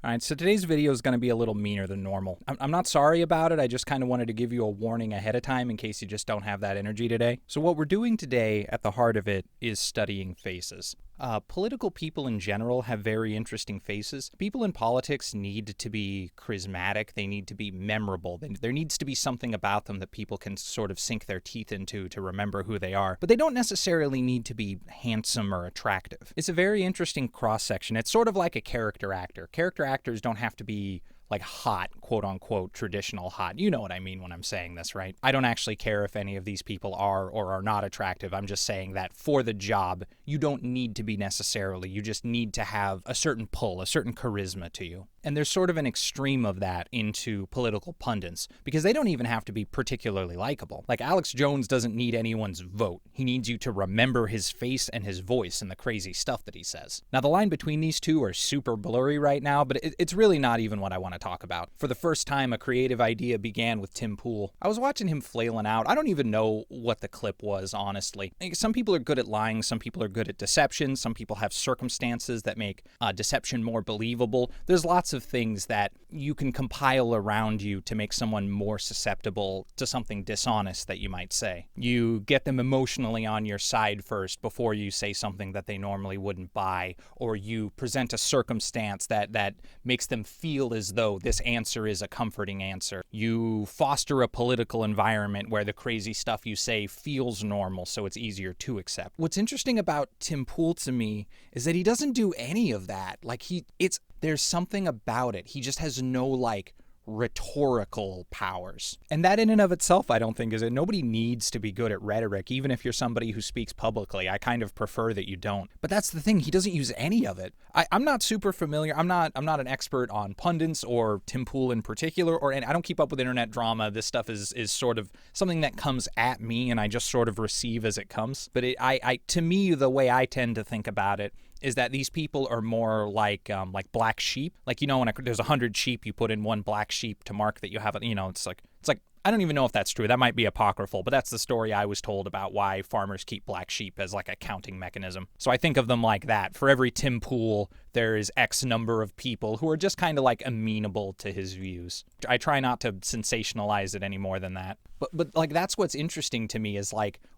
Alright, so today's video is going to be a little meaner than normal. I'm not sorry about it, I just kind of wanted to give you a warning ahead of time in case you just don't have that energy today. So what we're doing today, at the heart of it, is studying faces. Political people in general have very interesting faces. People in politics need to be charismatic, they need to be memorable, there needs to be something about them that people can sort of sink their teeth into to remember who they are. But they don't necessarily need to be handsome or attractive. It's a very interesting cross-section. It's sort of like a character actor. Character actors don't have to be like hot, quote-unquote, traditional hot. You know what I mean when I'm saying this, right? I don't actually care if any of these people are or are not attractive. I'm just saying that for the job, you don't need to be necessarily. You just need to have a certain pull, a certain charisma to you. And there's sort of an extreme of that into political pundits, because they don't even have to be particularly likable. Like Alex Jones doesn't need anyone's vote. He needs you to remember his face and his voice and the crazy stuff that he says. Now, the line between these two are super blurry right now, but it's really not even what I want to talk about. For the first time, a creative idea began with Tim Pool. I was watching him flailing out. I don't even know what the clip was, honestly. Some people are good at lying, some people are good at deception, some people have circumstances that make deception more believable. There's lots of things that you can compile around you to make someone more susceptible to something dishonest that you might say. You get them emotionally on your side first before you say something that they normally wouldn't buy, or you present a circumstance that makes them feel as though this answer is a comforting answer. You foster a political environment where the crazy stuff you say feels normal, so it's easier to accept. What's interesting about Tim Pool to me is that he doesn't do any of that. Like there's something about it. He just has no, rhetorical powers. And that in and of itself, I don't think is it. Nobody needs to be good at rhetoric, even if you're somebody who speaks publicly. I kind of prefer that you don't. But that's the thing, he doesn't use any of it. I'm not super familiar. I'm not an expert on pundits or Tim Pool in particular, and I don't keep up with internet drama. This stuff is sort of something that comes at me and I just sort of receive as it comes. But to me, the way I tend to think about it is that these people are more like black sheep. Like, when there's 100 sheep, you put in one black sheep to mark that you have it. It's like I don't even know if that's true. That might be apocryphal, but that's the story I was told about why farmers keep black sheep as like a counting mechanism. So I think of them like that. For every Tim Pool, there is X number of people who are just kind of like amenable to his views. I try not to sensationalize it any more than that. But that's what's interesting to me is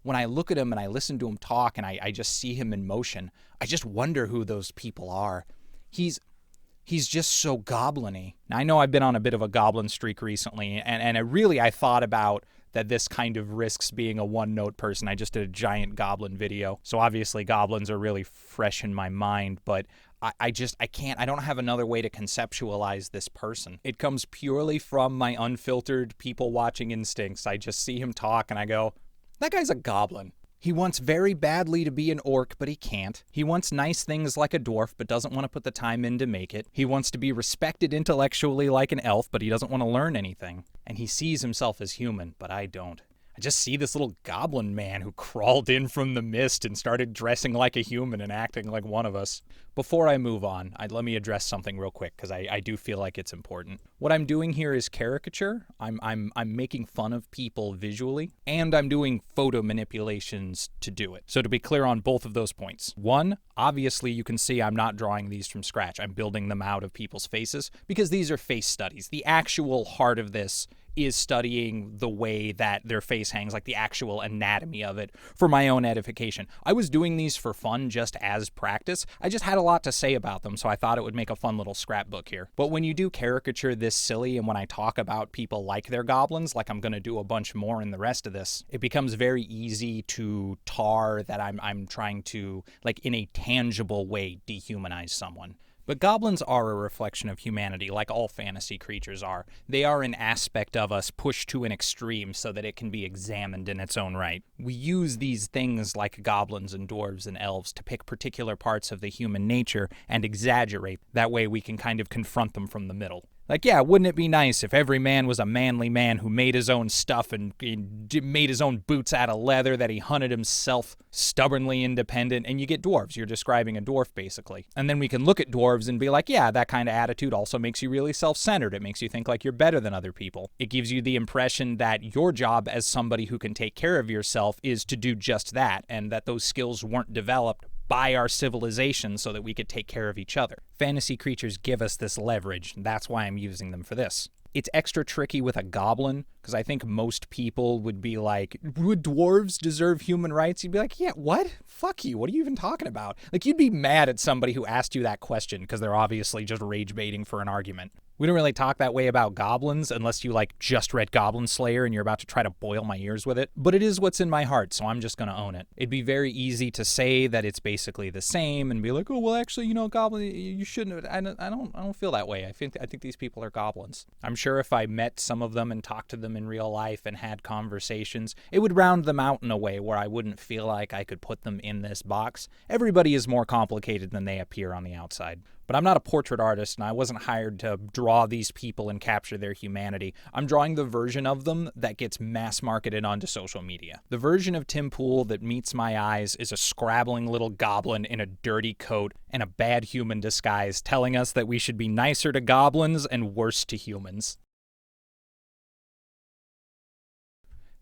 when I look at him and I listen to him talk and I just see him in motion, I just wonder who those people are. He's just so goblin-y. Now, I know I've been on a bit of a goblin streak recently, and I thought about that this kind of risks being a one-note person. I just did a giant goblin video, so obviously goblins are really fresh in my mind, but I don't have another way to conceptualize this person. It comes purely from my unfiltered people-watching instincts. I just see him talk, and I go, that guy's a goblin. He wants very badly to be an orc, but he can't. He wants nice things like a dwarf, but doesn't want to put the time in to make it. He wants to be respected intellectually like an elf, but he doesn't want to learn anything. And he sees himself as human, but I don't. I just see this little goblin man who crawled in from the mist and started dressing like a human and acting like one of us. Before I move on, let me address something real quick, because I do feel like it's important. What I'm doing here is caricature. I'm making fun of people visually, and I'm doing photo manipulations to do it. So to be clear on both of those points. One, obviously you can see I'm not drawing these from scratch. I'm building them out of people's faces, because these are face studies. The actual heart of this is studying the way that their face hangs, like the actual anatomy of it, for my own edification. I was doing these for fun, just as practice. I just had a lot to say about them, so I thought it would make a fun little scrapbook here. But when you do caricature this silly, and when I talk about people like they're goblins, like I'm going to do a bunch more in the rest of this, it becomes very easy to tar that I'm trying to, in a tangible way, dehumanize someone. But goblins are a reflection of humanity, like all fantasy creatures are. They are an aspect of us pushed to an extreme so that it can be examined in its own right. We use these things like goblins and dwarves and elves to pick particular parts of the human nature and exaggerate. That way we can kind of confront them from the middle. Wouldn't it be nice if every man was a manly man who made his own stuff and made his own boots out of leather, that he hunted himself, stubbornly independent, and you get dwarves. You're describing a dwarf, basically. And then we can look at dwarves and be like, yeah, that kind of attitude also makes you really self-centered. It makes you think like you're better than other people. It gives you the impression that your job as somebody who can take care of yourself is to do just that, and that those skills weren't developed buy our civilization so that we could take care of each other. Fantasy creatures give us this leverage, and that's why I'm using them for this. It's extra tricky with a goblin, because I think most people would be like, would dwarves deserve human rights? You'd be like, yeah, what? Fuck you. What are you even talking about? Like, you'd be mad at somebody who asked you that question because they're obviously just rage baiting for an argument. We don't really talk that way about goblins unless you like just read Goblin Slayer and you're about to try to boil my ears with it. But it is what's in my heart, so I'm just going to own it. It'd be very easy to say that it's basically the same and be like, oh, well, actually, you know, Goblin, you shouldn't. I don't feel that way. I think these people are goblins. I'm sure if I met some of them and talked to them in real life and had conversations, it would round them out in a way where I wouldn't feel like I could put them in this box. Everybody is more complicated than they appear on the outside. But I'm not a portrait artist, and I wasn't hired to draw these people and capture their humanity. I'm drawing the version of them that gets mass marketed onto social media. The version of Tim Pool that meets my eyes is a scrabbling little goblin in a dirty coat and a bad human disguise telling us that we should be nicer to goblins and worse to humans.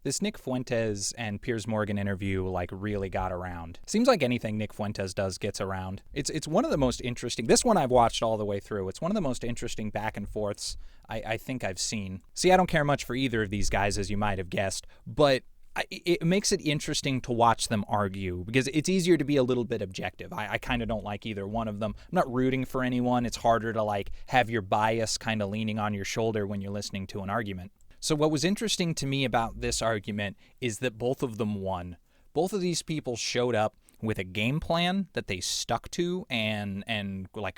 This Nick Fuentes and Piers Morgan interview really got around. Seems like anything Nick Fuentes does gets around. It's one of the most interesting. This one I've watched all the way through. It's one of the most interesting back and forths I think I've seen. See, I don't care much for either of these guys, as you might have guessed, but it makes it interesting to watch them argue because it's easier to be a little bit objective. I kind of don't like either one of them. I'm not rooting for anyone. It's harder to have your bias kind of leaning on your shoulder when you're listening to an argument. So what was interesting to me about this argument is that both of them won. Both of these people showed up with a game plan that they stuck to and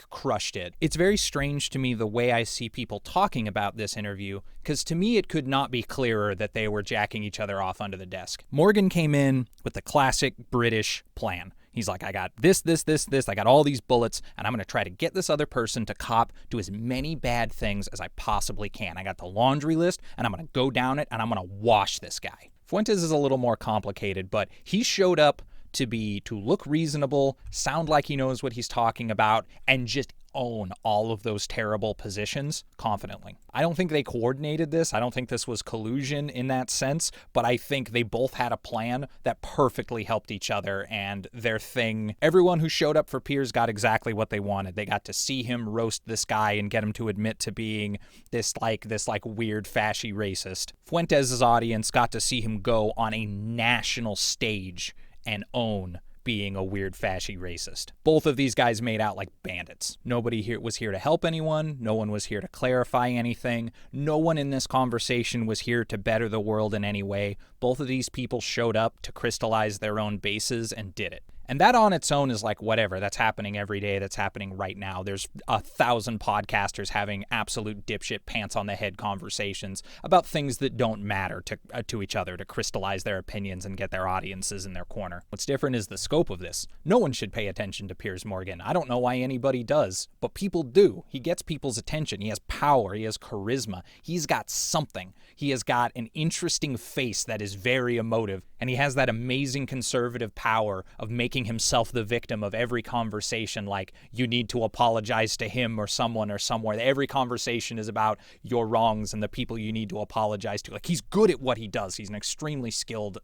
crushed it. It's very strange to me the way I see people talking about this interview, because to me it could not be clearer that they were jacking each other off under the desk. Morgan came in with the classic British plan. He's like, I got this, I got all these bullets, and I'm going to try to get this other person to cop to as many bad things as I possibly can. I got the laundry list, and I'm going to go down it, and I'm going to wash this guy. Fuentes is a little more complicated, but he showed up to look reasonable, sound like he knows what he's talking about, and just own all of those terrible positions confidently. I don't think they coordinated this. I don't think this was collusion in that sense, but I think they both had a plan that perfectly helped each other and their thing. Everyone who showed up for Piers got exactly what they wanted. They got to see him roast this guy and get him to admit to being this weird fashy racist. Fuentes' audience got to see him go on a national stage and own being a weird fashy racist. Both of these guys made out like bandits. Nobody here was here to help anyone. No one was here to clarify anything. No one in this conversation was here to better the world in any way. Both of these people showed up to crystallize their own bases and did it. And that on its own is whatever. That's happening every day. That's happening right now. There's 1,000 podcasters having absolute dipshit pants on the head conversations about things that don't matter to each other to crystallize their opinions and get their audiences in their corner. What's different is the scope of this. No one should pay attention to Piers Morgan. I don't know why anybody does, but people do. He gets people's attention. He has power. He has charisma. He's got something. He has got an interesting face that is very emotive, and he has that amazing conservative power of making himself the victim of every conversation, you need to apologize to him or someone or somewhere. Every conversation is about your wrongs and the people you need to apologize to. He's good at what he does. He's an extremely skilled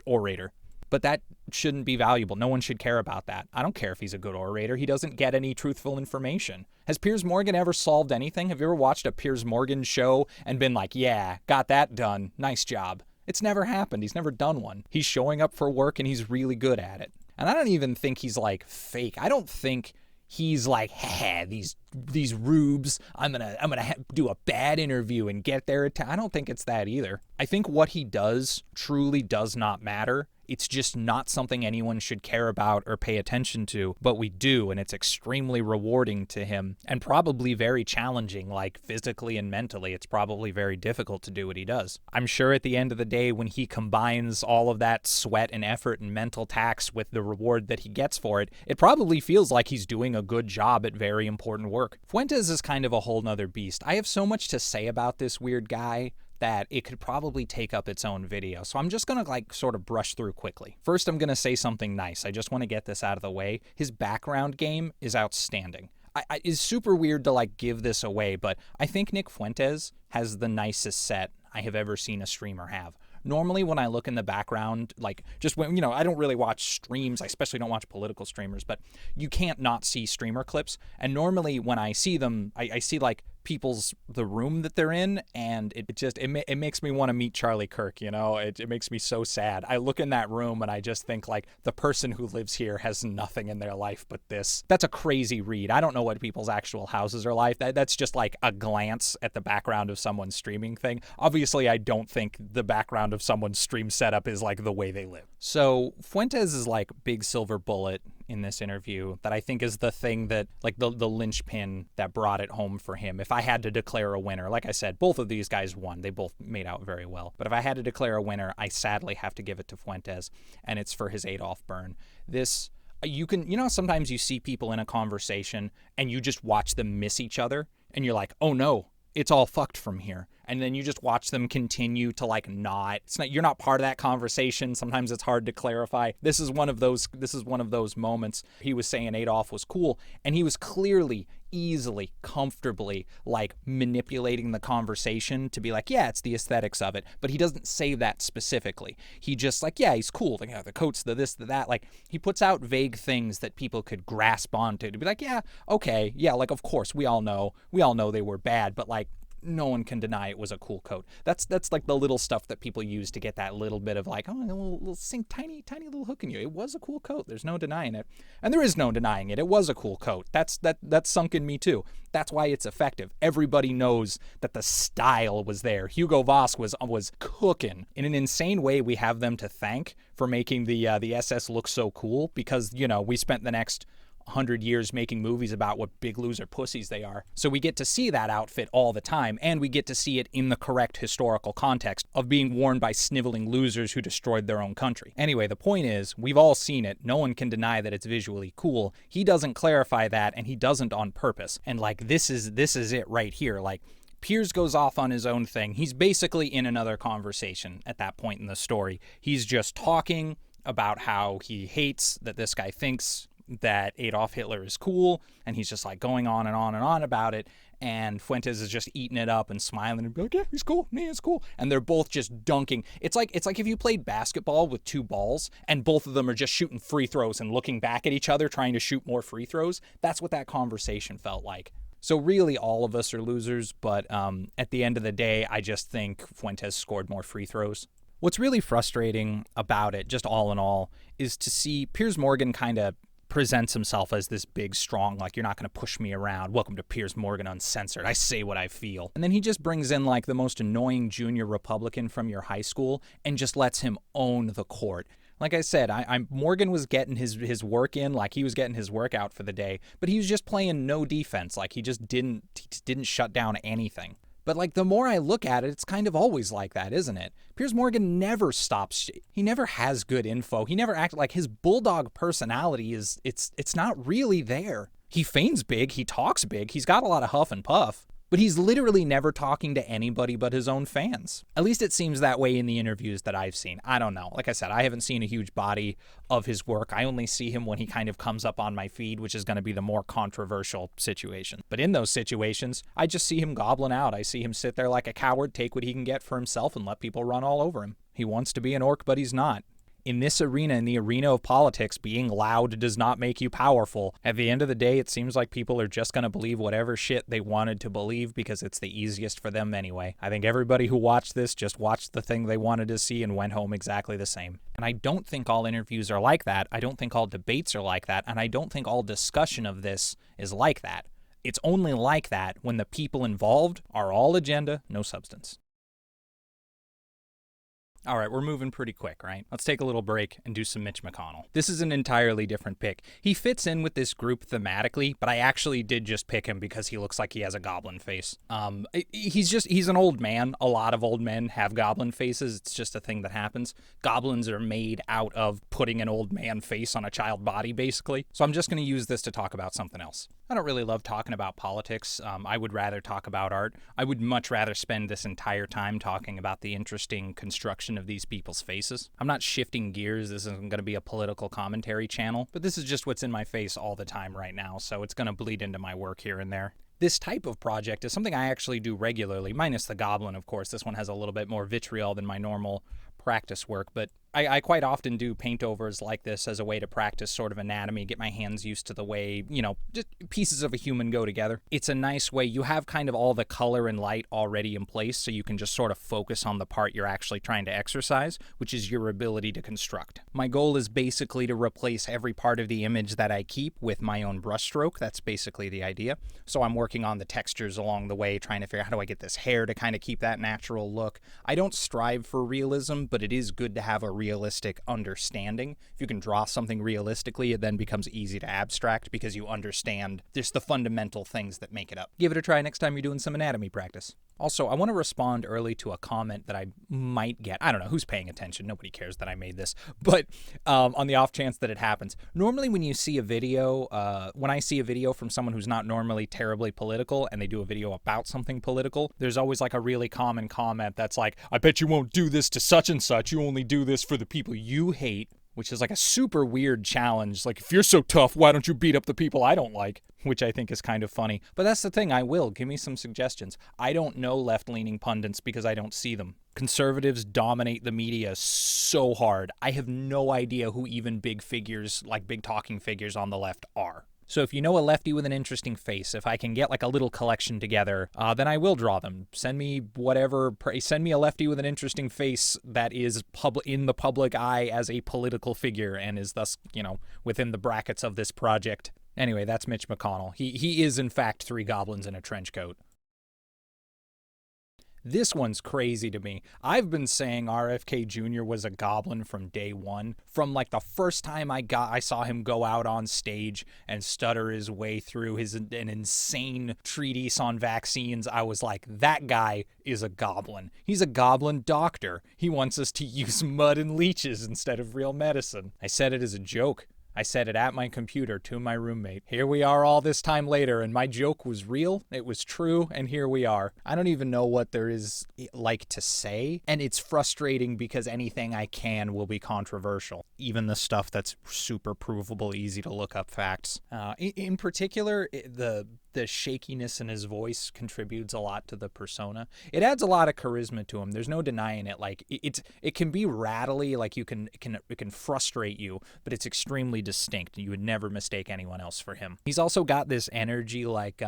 orator. But that shouldn't be valuable. No one should care about that. I don't care if he's a good orator. He doesn't get any truthful information. Has Piers Morgan ever solved anything? Have you ever watched a Piers Morgan show and been like, yeah, got that done. Nice job. It's never happened. He's never done one. He's showing up for work and he's really good at it. And I don't even think he's fake. I don't think he's these rubes. I'm gonna do a bad interview and get their attention. I don't think it's that either. I think what he does truly does not matter. It's just not something anyone should care about or pay attention to, but we do, and it's extremely rewarding to him and probably very challenging, physically and mentally. It's probably very difficult to do what he does. I'm sure at the end of the day, when he combines all of that sweat and effort and mental tax with the reward that he gets for it, it probably feels like he's doing a good job at very important work. Fuentes is kind of a whole nother beast. I have so much to say about this weird guy that it could probably take up its own video. So I'm just gonna sort of brush through quickly. First, I'm gonna say something nice. I just want to get this out of the way. His background game is outstanding. It's super weird to give this away, but I think Nick Fuentes has the nicest set I have ever seen a streamer have. Normally when I look in the background, like just when, I don't really watch streams. I especially don't watch political streamers, but you can't not see streamer clips. And normally when I see them, I see like the room that they're in, and it makes me want to meet Charlie Kirk. It makes me so sad. I look in that room and I just think like the person who lives here has nothing in their life but this. That's a crazy read. I don't know what people's actual houses are like. That's just like a glance at the background of someone's streaming thing. Obviously I don't think the background of someone's stream setup is like the way they live. So Fuentes is like big silver bullet in this interview that I think is the thing that, like, the linchpin that brought it home for him. If I had to declare a winner, like I said, both of these guys won. They both made out very well. But if I had to declare a winner, I sadly have to give it to Fuentes, and it's for his Adolf burn. Sometimes you see people in a conversation and you just watch them miss each other, and you're like, oh no, it's all fucked from here. And then you just watch them continue to you're not part of that conversation. Sometimes it's hard to clarify. This is one of those moments. He was saying Adolf was cool, and he was clearly, easily, comfortably like manipulating the conversation to be like, yeah, it's the aesthetics of it. But he doesn't say that specifically. He just like, yeah, he's cool. Like, the coats, the this, the that. Like, he puts out vague things that people could grasp onto to be like, yeah, okay, yeah, like, of course, we all know they were bad, but like, no one can deny it was a cool coat. That's like the little stuff that people use to get that little bit of like, oh, a little sink, tiny little hook in you. It was a cool coat. There's no denying it. And there is no denying it. It was a cool coat. That's sunk in me too. That's why it's effective. Everybody knows that the style was there. Hugo Boss was cooking. In an insane way, we have them to thank for making the SS look so cool, because, we spent the next 100 years making movies about what big loser pussies they are. So we get to see that outfit all the time, and we get to see it in the correct historical context of being worn by sniveling losers who destroyed their own country. Anyway, the point is, we've all seen it. No one can deny that it's visually cool. He doesn't clarify that, and he doesn't on purpose. And like, this is it right here. Like, Piers goes off on his own thing. He's basically in another conversation at that point in the story. He's just talking about how he hates that this guy thinks that Adolf Hitler is cool, and he's just like going on and on and on about it, and Fuentes is just eating it up and smiling and be like, yeah, he's cool, me, it's cool. And they're both just dunking. It's like if you played basketball with two balls and both of them are just shooting free throws and looking back at each other trying to shoot more free throws. That's what that conversation felt like. So really all of us are losers, but at the end of the day, I just think Fuentes scored more free throws. What's really frustrating about it, just all in all, is to see Piers Morgan kind of presents himself as this big, strong, like, you're not going to push me around. Welcome to Piers Morgan Uncensored. I say what I feel. And then he just brings in like the most annoying junior Republican from your high school and just lets him own the court. Like I said, Morgan was getting his work in, like he was getting his workout for the day, but he was just playing no defense. Like he just didn't shut down anything. But like the more I look at it, it's kind of always like that, isn't it? Piers Morgan never stops. He never has good info. He never acted like his bulldog personality it's not really there. He feigns big. He talks big. He's got a lot of huff and puff. But he's literally never talking to anybody but his own fans. At least it seems that way in the interviews that I've seen. I don't know. Like I said, I haven't seen a huge body of his work. I only see him when he kind of comes up on my feed, which is going to be the more controversial situation. But in those situations, I just see him gobbling out. I see him sit there like a coward, take what he can get for himself, and let people run all over him. He wants to be an orc, but he's not. In this arena, in the arena of politics, being loud does not make you powerful. At the end of the day, it seems like people are just going to believe whatever shit they wanted to believe because it's the easiest for them anyway. I think everybody who watched this just watched the thing they wanted to see and went home exactly the same. And I don't think all interviews are like that. I don't think all debates are like that. And I don't think all discussion of this is like that. It's only like that when the people involved are all agenda, no substance. All right, we're moving pretty quick, right? Let's take a little break and do some Mitch McConnell. This is an entirely different pick. He fits in with this group thematically, but I actually did just pick him because he looks like he has a goblin face. He's an old man. A lot of old men have goblin faces. It's just a thing that happens. Goblins are made out of putting an old man face on a child body, basically. So I'm just going to use this to talk about something else. I don't really love talking about politics. I would rather talk about art. I would much rather spend this entire time talking about the interesting construction of these people's faces. I'm not shifting gears. This isn't going to be a political commentary channel, but this is just what's in my face all the time right now, so it's going to bleed into my work here and there. This type of project is something I actually do regularly, minus the Goblin, of course. This one has a little bit more vitriol than my normal practice work, but I quite often do paint-overs like this as a way to practice sort of anatomy, get my hands used to the way, just pieces of a human go together. It's a nice way. You have kind of all the color and light already in place, so you can just sort of focus on the part you're actually trying to exercise, which is your ability to construct. My goal is basically to replace every part of the image that I keep with my own brushstroke. That's basically the idea. So I'm working on the textures along the way, trying to figure out how do I get this hair to kind of keep that natural look. I don't strive for realism, but it is good to have a realistic understanding. If you can draw something realistically, it then becomes easy to abstract because you understand just the fundamental things that make it up. Give it a try next time you're doing some anatomy practice. Also, I want to respond early to a comment that I might get. I don't know who's paying attention. Nobody cares that I made this. But on the off chance that it happens, normally when you see a video, when I see a video from someone who's not normally terribly political and they do a video about something political, there's always like a really common comment that's like, I bet you won't do this to such and such. You only do this for the people you hate, which is like a super weird challenge. Like, if you're so tough, why don't you beat up the people I don't like? Which I think is kind of funny. But that's the thing, I will. Give me some suggestions. I don't know left-leaning pundits because I don't see them. Conservatives dominate the media so hard. I have no idea who even big figures, like big talking figures on the left are. So if you know a lefty with an interesting face, if I can get like a little collection together, then I will draw them. Send me whatever, send me a lefty with an interesting face that is in the public eye as a political figure and is thus, within the brackets of this project. Anyway, that's Mitch McConnell. He is in fact 3 goblins in a trench coat. This one's crazy to me. I've been saying RFK Jr. was a goblin from day one. From like the first time I saw him go out on stage and stutter his way through an insane treatise on vaccines, I was like, that guy is a goblin. He's a goblin doctor. He wants us to use mud and leeches instead of real medicine. I said it as a joke. I said it at my computer to my roommate. Here we are all this time later, and my joke was real, it was true, and here we are. I don't even know what there is like to say, and it's frustrating because anything I can will be controversial. Even the stuff that's super provable, easy to look up facts. In particular, the shakiness in his voice contributes a lot to the persona. It adds a lot of charisma to him. There's no denying it. Like it can be rattly, like it can frustrate you, but it's extremely distinct. You would never mistake anyone else for him. He's also got this energy like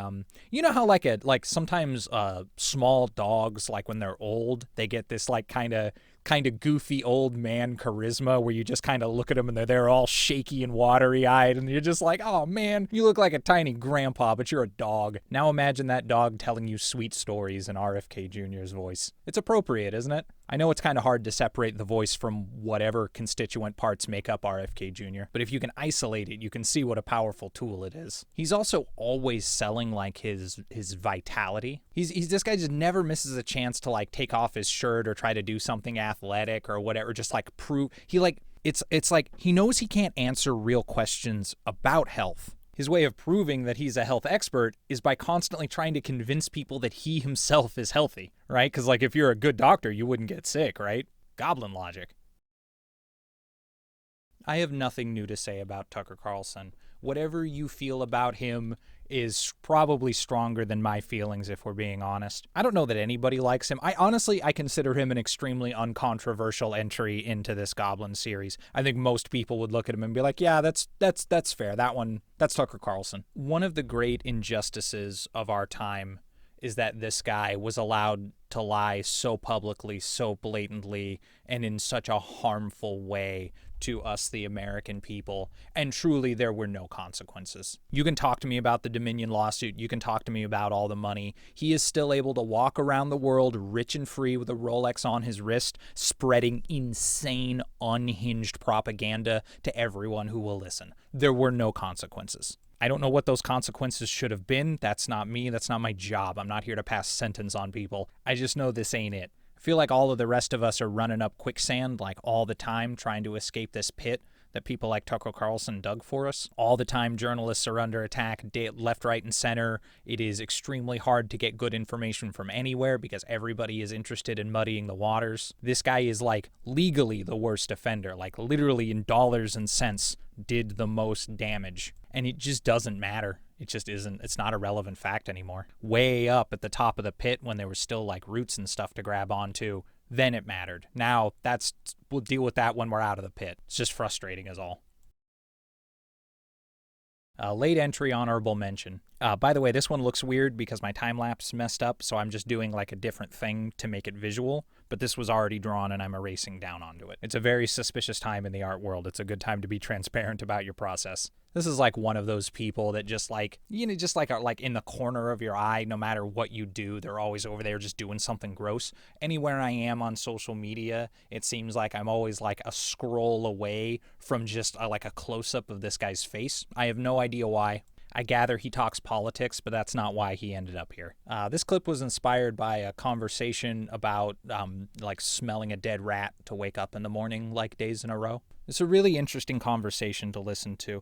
you know how like sometimes small dogs, like when they're old, they get this like kind of goofy old man charisma where you just kind of look at them and they're all shaky and watery eyed and you're just like, oh man, you look like a tiny grandpa, but you're a dog. Now imagine that dog telling you sweet stories in RFK Jr.'s voice. It's appropriate, isn't it? I know it's kind of hard to separate the voice from whatever constituent parts make up RFK Jr., but if you can isolate it, you can see what a powerful tool it is. He's also always selling like his vitality. He's this guy just never misses a chance to like take off his shirt or try to do something athletic or whatever, just like prove it's like he knows he can't answer real questions about health. His way of proving that he's a health expert is by constantly trying to convince people that he himself is healthy, right? Because like if you're a good doctor, you wouldn't get sick, right? Goblin logic. I have nothing new to say about Tucker Carlson. Whatever you feel about him is probably stronger than my feelings, if we're being honest. I don't know that anybody likes him. I consider him an extremely uncontroversial entry into this Goblin series. I think most people would look at him and be like, yeah, that's fair. That's Tucker Carlson. One of the great injustices of our time is that this guy was allowed to lie so publicly, so blatantly, and in such a harmful way to us, the American people, and truly there were no consequences. You can talk to me about the Dominion lawsuit, you can talk to me about all the money. He is still able to walk around the world rich and free with a Rolex on his wrist, spreading insane, unhinged propaganda to everyone who will listen. There were no consequences. I don't know what those consequences should have been. That's not me. That's not my job. I'm not here to pass sentence on people. I just know this ain't it. I feel like all of the rest of us are running up quicksand like all the time trying to escape this pit that people like Tucker Carlson dug for us. All the time journalists are under attack, left, right, and center. It is extremely hard to get good information from anywhere because everybody is interested in muddying the waters. This guy is like legally the worst offender, like literally in dollars and cents did the most damage. And it just doesn't matter. It just isn't. It's not a relevant fact anymore. Way up at the top of the pit when there was still like roots and stuff to grab onto, then it mattered. Now we'll deal with that when we're out of the pit. It's just frustrating as all. Late entry, honorable mention. By the way, this one looks weird because my time-lapse messed up, so I'm just doing like a different thing to make it visual, but this was already drawn and I'm erasing down onto it. It's a very suspicious time in the art world. It's a good time to be transparent about your process. This is like one of those people that just like, just like are like in the corner of your eye, no matter what you do, they're always over there just doing something gross. Anywhere I am on social media, it seems like I'm always like a scroll away from just like a close-up of this guy's face. I have no idea why. I gather he talks politics, but that's not why he ended up here. This clip was inspired by a conversation about like smelling a dead rat to wake up in the morning like days in a row. It's a really interesting conversation to listen to.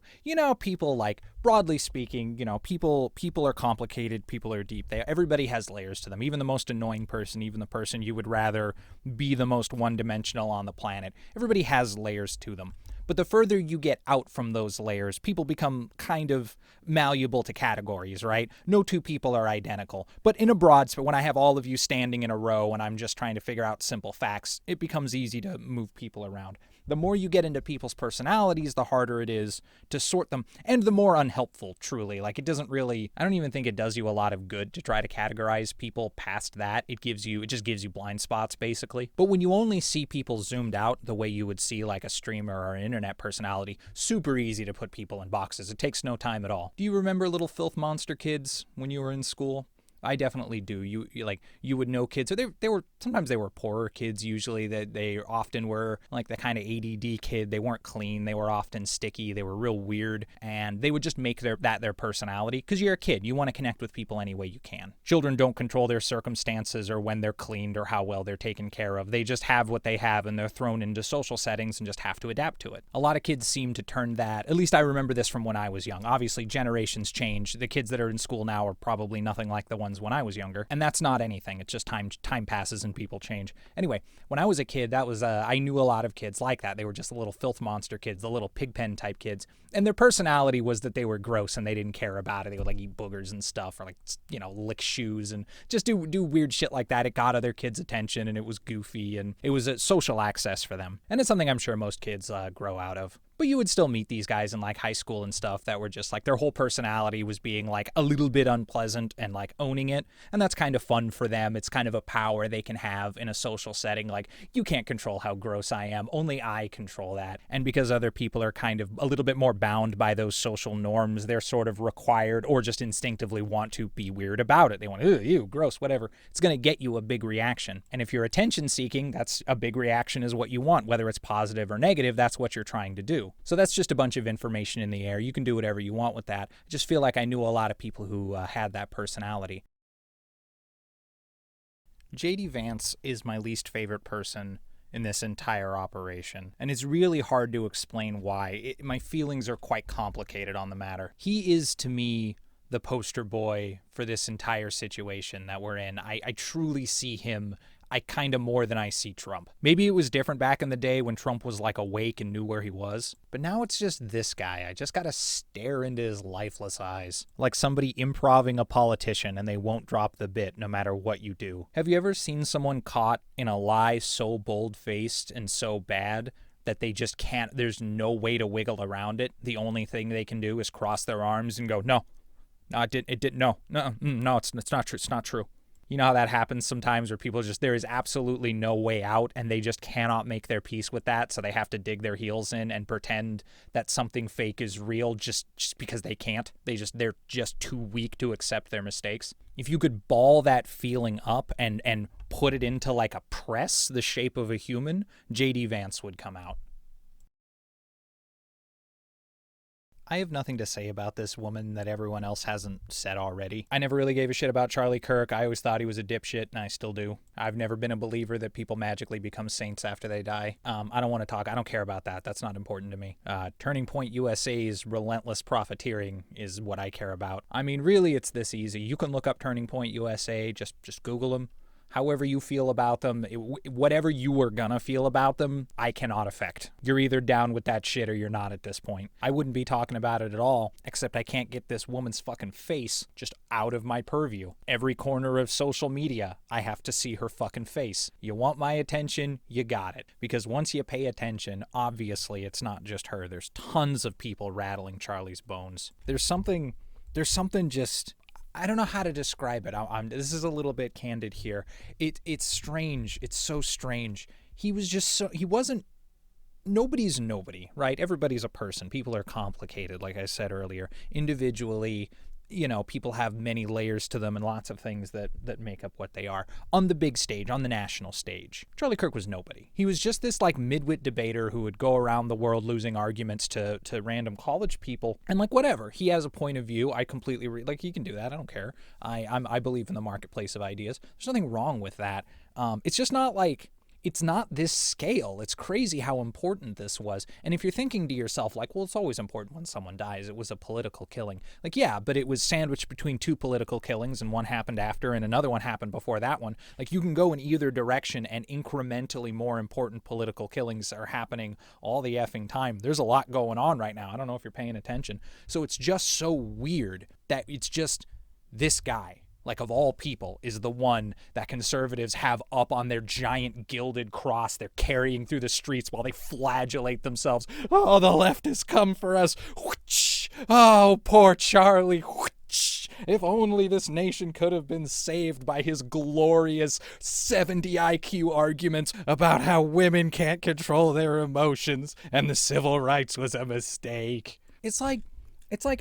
People like, broadly speaking, people are complicated, people are deep. Everybody has layers to them. Even the most annoying person, even the person you would rather be the most one-dimensional on the planet. Everybody has layers to them. But the further you get out from those layers, people become kind of malleable to categories, right? No two people are identical. But in a broad space, when I have all of you standing in a row and I'm just trying to figure out simple facts, it becomes easy to move people around. The more you get into people's personalities, the harder it is to sort them, and the more unhelpful, truly. Like, it doesn't really, I don't even think it does you a lot of good to try to categorize people past that. It just gives you blind spots, basically. But when you only see people zoomed out the way you would see like a streamer or an internet personality, super easy to put people in boxes. It takes no time at all. Do you remember little filth monster kids when you were in school? I definitely do. You would know kids. So they were sometimes they were poorer kids. Usually that they often were like the kind of ADD kid. They weren't clean. They were often sticky. They were real weird, and they would just make their personality. Because you're a kid, you want to connect with people any way you can. Children don't control their circumstances or when they're cleaned or how well they're taken care of. They just have what they have, and they're thrown into social settings and just have to adapt to it. A lot of kids seem to turn that. At least I remember this from when I was young. Obviously, generations change. The kids that are in school now are probably nothing like the ones when I was younger, and that's not anything. It's just time passes and people change. Anyway, when I was a kid, that was I knew a lot of kids like that. They were just the little filth monster kids, the little pigpen type kids, and their personality was that they were gross and they didn't care about it. They would like eat boogers and stuff, or like lick shoes and just do weird shit like that. It got other kids' attention, and it was goofy, and it was a social access for them, and it's something I'm sure most kids grow out of. But you would still meet these guys in like high school and stuff that were just like their whole personality was being like a little bit unpleasant and like owning it. And that's kind of fun for them. It's kind of a power they can have in a social setting. Like, you can't control how gross I am. Only I control that. And because other people are kind of a little bit more bound by those social norms, they're sort of required or just instinctively want to be weird about it. They want, ew, gross, whatever. It's going to get you a big reaction. And if you're attention seeking, that's a big reaction is what you want. Whether it's positive or negative, that's what you're trying to do. So that's just a bunch of information in the air. You can do whatever you want with that. I just feel like I knew a lot of people who had that personality. JD Vance is my least favorite person in this entire operation, and it's really hard to explain why. My feelings are quite complicated on the matter. He is, to me, the poster boy for this entire situation that we're in. I truly see him kind of more than I see Trump. Maybe it was different back in the day when Trump was like awake and knew where he was, but now it's just this guy. I just gotta stare into his lifeless eyes, like somebody improving a politician and they won't drop the bit no matter what you do. Have you ever seen someone caught in a lie so bold-faced and so bad that they just can't, there's no way to wiggle around it? The only thing they can do is cross their arms and go, no, it's not true, it's not true. You know how that happens sometimes where people just, there is absolutely no way out and they just cannot make their peace with that, so they have to dig their heels in and pretend that something fake is real just because they can't. They're just too weak to accept their mistakes. If you could ball that feeling up and put it into like a press the shape of a human, JD Vance would come out. I have nothing to say about this woman that everyone else hasn't said already. I never really gave a shit about Charlie Kirk. I always thought he was a dipshit, and I still do. I've never been a believer that people magically become saints after they die. I don't care about that. That's not important to me. Turning Point USA's relentless profiteering is what I care about. I mean, really, it's this easy. You can look up Turning Point USA, just Google them. However you feel about them, whatever you were gonna feel about them, I cannot affect. You're either down with that shit or you're not at this point. I wouldn't be talking about it at all, except I can't get this woman's fucking face just out of my purview. Every corner of social media, I have to see her fucking face. You want my attention, you got it. Because once you pay attention, obviously it's not just her. There's tons of people rattling Charlie's bones. There's something just... I don't know how to describe it. This is a little bit candid here. It's strange. It's so strange. He wasn't, nobody's nobody, right? Everybody's a person. People are complicated, like I said earlier. Individually, people have many layers to them and lots of things that make up what they are. On the big stage, on the national stage, Charlie Kirk was nobody. He was just this like midwit debater who would go around the world losing arguments to random college people. And like, whatever, he has a point of view. I completely, he can do that. I don't care. I believe in the marketplace of ideas. There's nothing wrong with that. It's just not like... It's not this scale. It's crazy how important this was. And if you're thinking to yourself, like, well, it's always important when someone dies. It was a political killing. Like, yeah, but it was sandwiched between two political killings, and one happened after, and another one happened before that one. Like, you can go in either direction, and incrementally more important political killings are happening all the effing time. There's a lot going on right now. I don't know if you're paying attention. So it's just so weird that it's just this guy, like of all people, is the one that conservatives have up on their giant gilded cross they're carrying through the streets while they flagellate themselves. Oh, the left has come for us. Oh, poor Charlie. If only this nation could have been saved by his glorious 70 IQ arguments about how women can't control their emotions and the civil rights was a mistake. It's like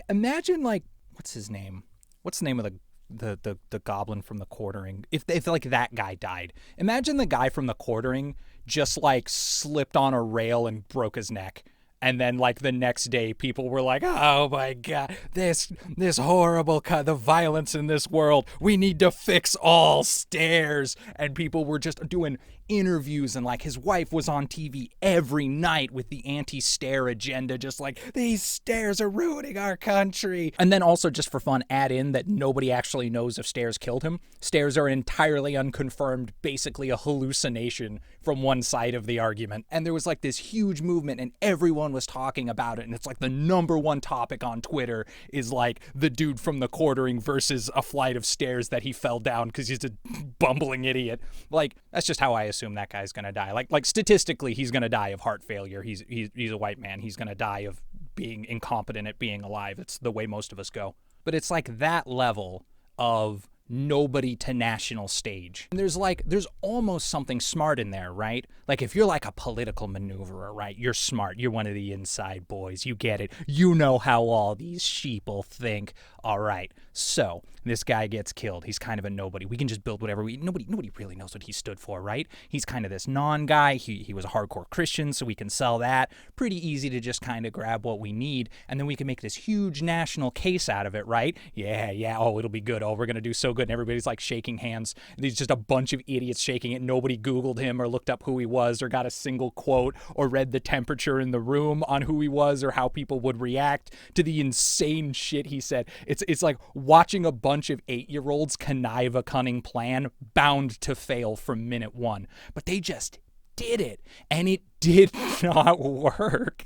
imagine, like, what's his name? What's the name of the goblin from the Quartering? If like that guy died, imagine the guy from the Quartering just like slipped on a rail and broke his neck, and then like the next day people were like, oh my god, this horrible the violence in this world, we need to fix all stairs. And people were just doing interviews, and like his wife was on TV every night with the anti-stair agenda, just like, these stairs are ruining our country. And then also, just for fun, add in that nobody actually knows if stairs killed him. Stairs are entirely unconfirmed, basically a hallucination from one side of the argument. And there was like this huge movement and everyone was talking about it, and it's like the number one topic on Twitter is like the dude from the Quartering versus a flight of stairs that he fell down because he's a bumbling idiot. Like, that's just how I assume that guy's gonna die. Like statistically, he's gonna die of heart failure. He's a white man. He's gonna die of being incompetent at being alive. It's the way most of us go. But it's like that level of nobody to national stage. And there's almost something smart in there, right? Like, if you're like a political maneuverer, right? You're smart. You're one of the inside boys. You get it. You know how all these sheeple think. All right. So this guy gets killed. He's kind of a nobody. We can just build whatever nobody really knows what he stood for, right? He's kind of this non-guy. He was a hardcore Christian, so we can sell that. Pretty easy to just kind of grab what we need, and then we can make this huge national case out of it, right? Yeah. Oh, it'll be good. Oh, we're going to do so good. And everybody's like shaking hands. There's just a bunch of idiots shaking it. Nobody Googled him or looked up who he was or got a single quote or read the temperature in the room on who he was or how people would react to the insane shit he said. It's like watching a bunch of 8-year-olds connive a cunning plan bound to fail from minute one. But they just did it, and it did not work.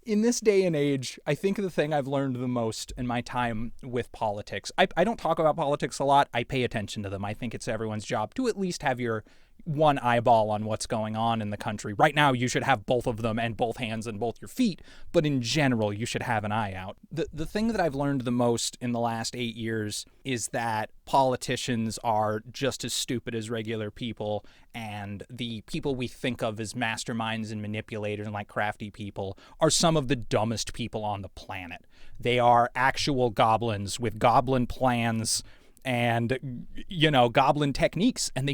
In this day and age, I think the thing I've learned the most in my time with politics, I don't talk about politics a lot. I pay attention to them. I think it's everyone's job to at least have your one eyeball on what's going on in the country. Right now, you should have both of them and both hands and both your feet, but in general, you should have an eye out. The thing that I've learned the most in the last 8 years is that politicians are just as stupid as regular people, and the people we think of as masterminds and manipulators and like crafty people are some of the dumbest people on the planet. They are actual goblins with goblin plans and, goblin techniques, and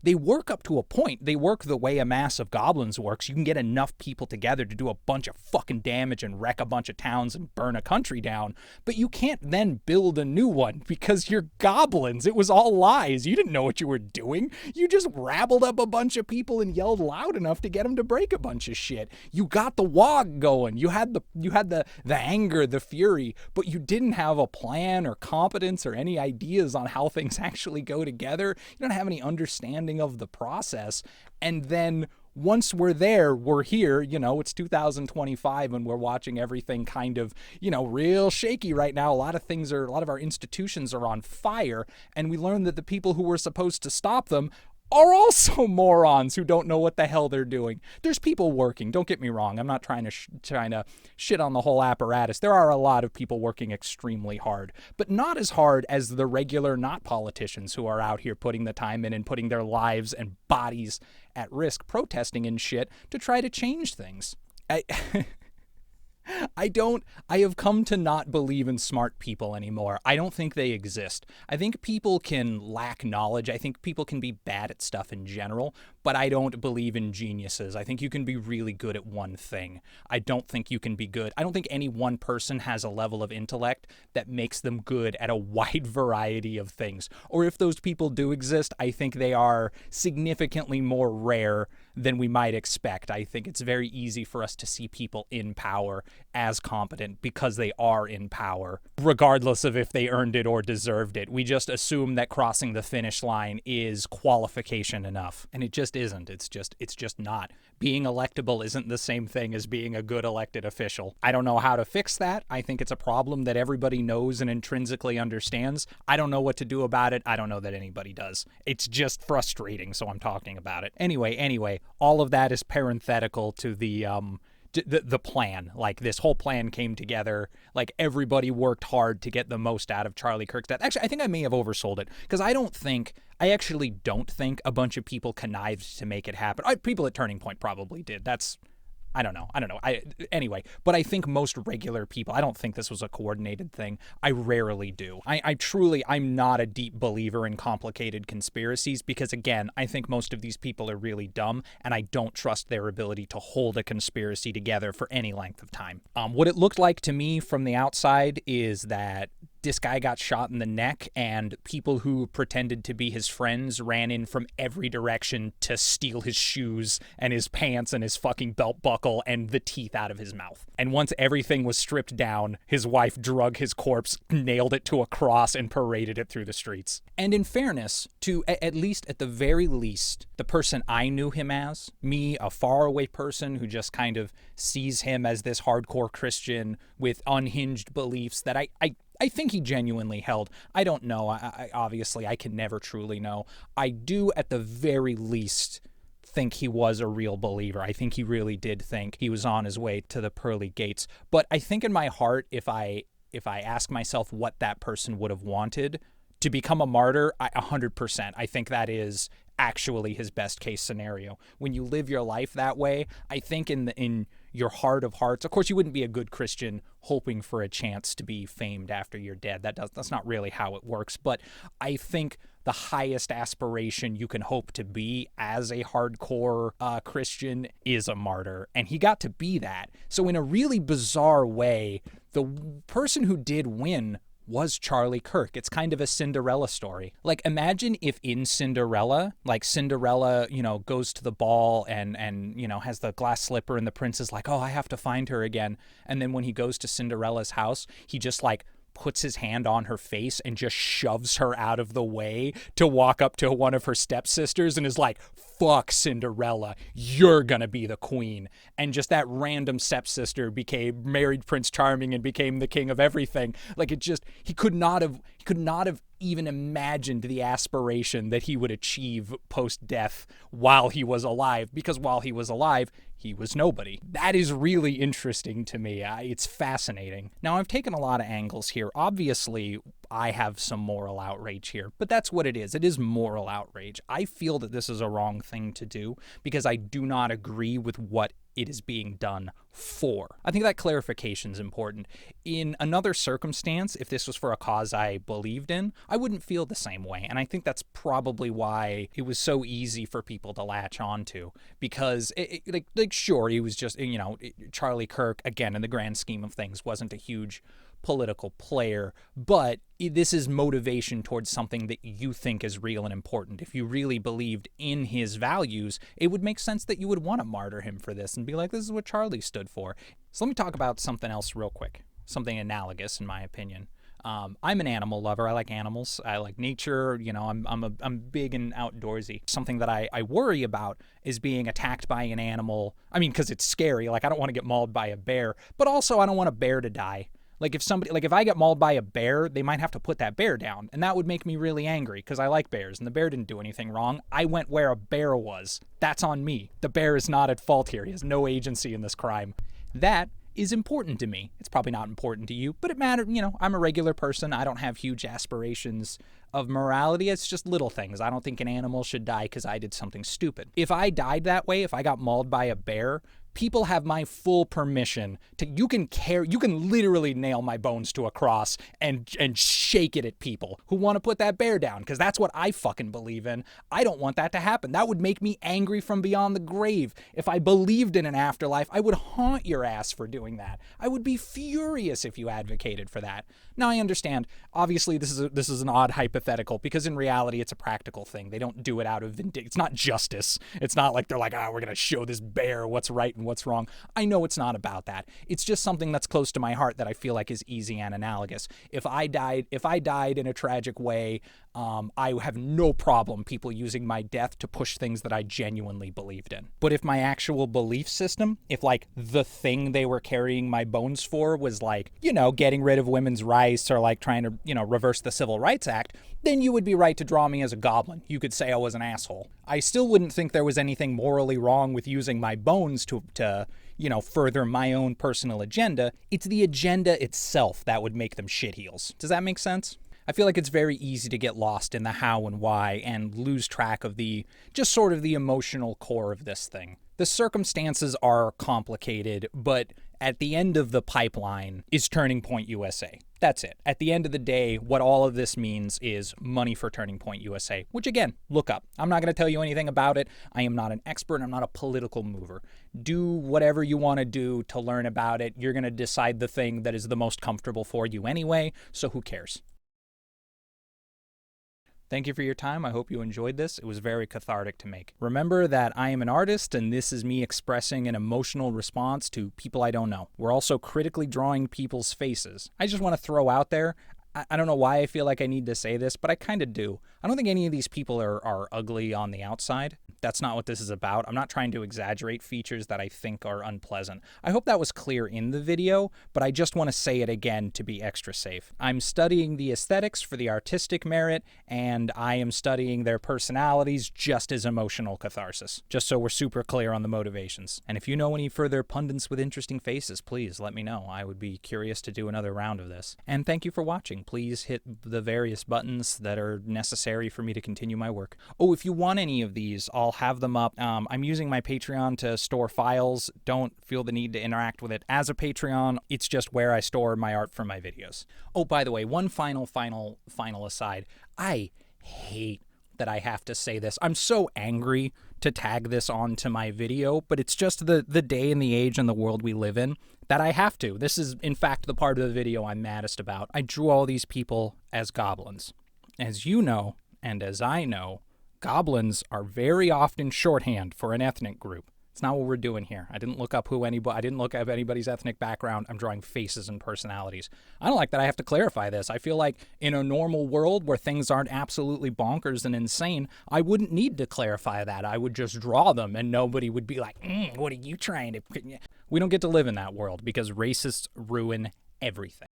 They work up to a point. They work the way a mass of goblins works. You can get enough people together to do a bunch of fucking damage and wreck a bunch of towns and burn a country down, but you can't then build a new one because you're goblins. It was all lies. You didn't know what you were doing. You just rabbled up a bunch of people and yelled loud enough to get them to break a bunch of shit. You got the wog going. You had the anger, the fury, but you didn't have a plan or competence or any ideas on how things actually go together. You don't have any understanding of the process. And then once we're there, we're here, it's 2025 and we're watching everything kind of, real shaky right now. A lot of our institutions are on fire, and we learn that the people who were supposed to stop them are also morons who don't know what the hell they're doing. There's people working. Don't get me wrong. I'm not trying to shit on the whole apparatus. There are a lot of people working extremely hard, but not as hard as the regular not politicians who are out here putting the time in and putting their lives and bodies at risk protesting and shit to try to change things. I have come to not believe in smart people anymore. I don't think they exist. I think people can lack knowledge. I think people can be bad at stuff in general, but I don't believe in geniuses. I think you can be really good at one thing. I don't think you can be good. I don't think any one person has a level of intellect that makes them good at a wide variety of things. Or if those people do exist, I think they are significantly more rare than we might expect. I think it's very easy for us to see people in power as competent because they are in power, regardless of if they earned it or deserved it. We just assume that crossing the finish line is qualification enough, and it just isn't. It's just not. Being electable isn't the same thing as being a good elected official. I don't know how to fix that. I think it's a problem that everybody knows and intrinsically understands. I don't know what to do about it. I don't know that anybody does. It's just frustrating, so I'm talking about it. Anyway, all of that is parenthetical to the plan. Like, this whole plan came together. Like, everybody worked hard to get the most out of Charlie Kirk's death. Actually, I think I may have oversold it, because I actually don't think a bunch of people connived to make it happen. People at Turning Point probably did. I don't know. Anyway, but I think most regular people, I don't think this was a coordinated thing. I rarely do. I'm not a deep believer in complicated conspiracies because, again, I think most of these people are really dumb, and I don't trust their ability to hold a conspiracy together for any length of time. What it looked like to me from the outside is that this guy got shot in the neck, and people who pretended to be his friends ran in from every direction to steal his shoes and his pants and his fucking belt buckle and the teeth out of his mouth. And once everything was stripped down, his wife drug his corpse, nailed it to a cross, and paraded it through the streets. And in fairness to, at the very least, the person I knew him as, me, a faraway person who just kind of sees him as this hardcore Christian with unhinged beliefs that I think he genuinely held. I don't know. Obviously, I can never truly know. I do, at the very least, think he was a real believer. I think he really did think he was on his way to the pearly gates. But I think in my heart, if I ask myself what that person would have wanted to become a martyr, 100%. I think that is actually his best case scenario. When you live your life that way, I think in your heart of hearts, of course you wouldn't be a good Christian hoping for a chance to be famed after you're dead. That's not really how it works. But I think the highest aspiration you can hope to be as a hardcore Christian is a martyr. And he got to be that. So in a really bizarre way, the person who did win was Charlie Kirk. It's kind of a Cinderella story. Like, imagine if in Cinderella, goes to the ball and has the glass slipper, and the prince is like, oh, I have to find her again. And then when he goes to Cinderella's house, he just puts his hand on her face and just shoves her out of the way to walk up to one of her stepsisters and is like, fuck Cinderella, you're gonna be the queen. And just that random stepsister married Prince Charming and became the king of everything. He could not have even imagined the aspiration that he would achieve post-death while he was alive, because while he was alive, he was nobody. That is really interesting to me. It's fascinating. Now, I've taken a lot of angles here. Obviously, I have some moral outrage here, but that's what it is. It is moral outrage. I feel that this is a wrong thing to do because I do not agree with what it is being done for. I think that clarification is important. In another circumstance, if this was for a cause I believed in, I wouldn't feel the same way. And I think that's probably why it was so easy for people to latch onto. Because, sure, he was just, Charlie Kirk, again, in the grand scheme of things, wasn't a huge political player, but this is motivation towards something that you think is real and important. If you really believed in his values, it would make sense that you would want to martyr him for this and be like, this is what Charlie stood for. So let me talk about something else real quick, something analogous in my opinion. I'm an animal lover. I like animals. I like nature. I'm big and outdoorsy. Something that I worry about is being attacked by an animal. I mean, because it's scary. Like, I don't want to get mauled by a bear, but also I don't want a bear to die. If I get mauled by a bear, they might have to put that bear down. And that would make me really angry because I like bears and the bear didn't do anything wrong. I went where a bear was. That's on me. The bear is not at fault here. He has no agency in this crime. That is important to me. It's probably not important to you, but it matters. I'm a regular person. I don't have huge aspirations of morality. It's just little things. I don't think an animal should die because I did something stupid. If I died that way, if I got mauled by a bear, people have my full permission to, you can literally nail my bones to a cross and shake it at people who want to put that bear down, because that's what I fucking believe in. I don't want that to happen. That would make me angry from beyond the grave. If I believed in an afterlife, I would haunt your ass for doing that. I would be furious if you advocated for that. Now, I understand, obviously this is an odd hypothetical, because in reality it's a practical thing. They don't do it out of vindictive. It's not justice. It's not like they're like, we're going to show this bear what's right and what's wrong. I know it's not about that. It's just something that's close to my heart that I feel like is easy and analogous. If I died in a tragic way, I have no problem people using my death to push things that I genuinely believed in. But if my actual belief system, if like the thing they were carrying my bones for was like, getting rid of women's rights or like trying to, reverse the Civil Rights Act, then you would be right to draw me as a goblin. You could say I was an asshole. I still wouldn't think there was anything morally wrong with using my bones to further my own personal agenda. It's the agenda itself that would make them shitheels. Does that make sense? I feel like it's very easy to get lost in the how and why and lose track of the emotional core of this thing. The circumstances are complicated, but at the end of the pipeline is Turning Point USA. That's it. At the end of the day, what all of this means is money for Turning Point USA, which again, look up. I'm not going to tell you anything about it. I am not an expert. I'm not a political mover. Do whatever you want to do to learn about it. You're going to decide the thing that is the most comfortable for you anyway, so who cares? Thank you for your time. I hope you enjoyed this. It was very cathartic to make. Remember that I am an artist, and this is me expressing an emotional response to people I don't know. We're also critically drawing people's faces. I just want to throw out there, I don't know why I feel like I need to say this, but I kind of do. I don't think any of these people are ugly on the outside. That's not what this is about. I'm not trying to exaggerate features that I think are unpleasant. I hope that was clear in the video, but I just want to say it again to be extra safe. I'm studying the aesthetics for the artistic merit, and I am studying their personalities just as emotional catharsis, just so we're super clear on the motivations. And if you know any further pundits with interesting faces, please let me know. I would be curious to do another round of this. And thank you for watching. Please hit the various buttons that are necessary for me to continue my work. Oh, if you want any of these, I'll have them up. I'm using my Patreon to store files. Don't feel the need to interact with it as a Patreon. It's just where I store my art for my videos. Oh, by the way, one final aside. I hate that I have to say this. I'm so angry to tag this onto my video, but it's just the day and the age and the world we live in that I have to. This is, in fact, the part of the video I'm maddest about. I drew all these people as goblins. As you know, and as I know, goblins are very often shorthand for an ethnic group. It's not what we're doing here. I didn't look up anybody's ethnic background. I'm drawing faces and personalities. I don't like that I have to clarify this. I feel like in a normal world where things aren't absolutely bonkers and insane, I wouldn't need to clarify that. I would just draw them and nobody would be like, what are you trying to... We don't get to live in that world because racists ruin everything.